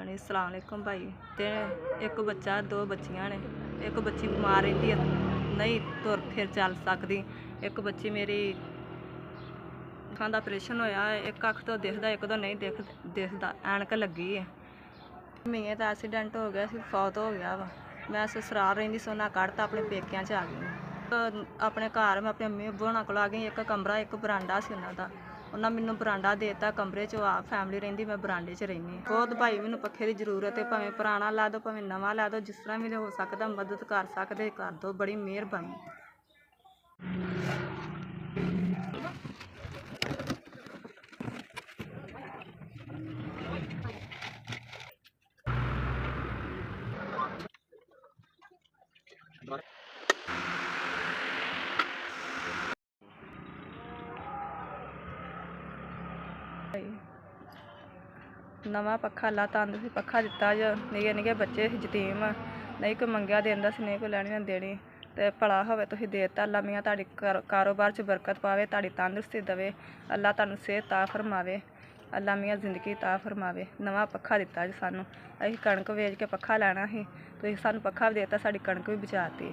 अस्सलामुअलैकुम भाई। ते एक बच्चा दो बच्चियां ने। एक बच्ची बीमार रहिंदी है, नहीं तुर फिर चल सकती। एक बच्ची मेरी अखां दा ऑपरेशन होया है, एक अख तो दिखदा एक तो नहीं दिखदा, ऐनक लगी है। मेरे तो एक्सीडेंट हो गया सी, फौत हो गया वा। मैं ससुराल रहिंदी सी, उन्हें कढ़ता अपने पेकियां च आ गई। अपने घर मैं अपनी अम्मी अब्बू होना कोल आ गई। एक कमरा एक बरांडा सी उन्हां दा, उन्हें मैनू बरांडा देता। कमरे च आ फैमिली रहिंदी, मैं बरांडे च रहिंदी। बहुत भाई मैनू पक्खे की जरूरत है, भावें पुराना ला दो भावें नवा ला दो, जिस तरह भी हो सकता मदद कर सकते कर दो, बड़ी मेहरबानी। नवा पक्खा ला तंदुरुस्त पक्खा दिता जो निके निके बच्चे यतीम, नहीं कोई मंगया देंदा सी, नहीं कोई लैनी देनी। तो भला होवे तुसीं देता। अल्लाह मियां तुहाडी कारोबार च बरकत पावे, तुहाडी तंदुरुस्ती देवे, अल्लाह तुहानूं सेहत ता फरमावे, अल्लाह मियां जिंदगी ता फरमावे। नवा पक्खा दिता जी सानूं, असीं कणक वेच के पक्खा लैना ही, तुसीं सानूं पक्खा भी देता, साडी कणक भी बचाती।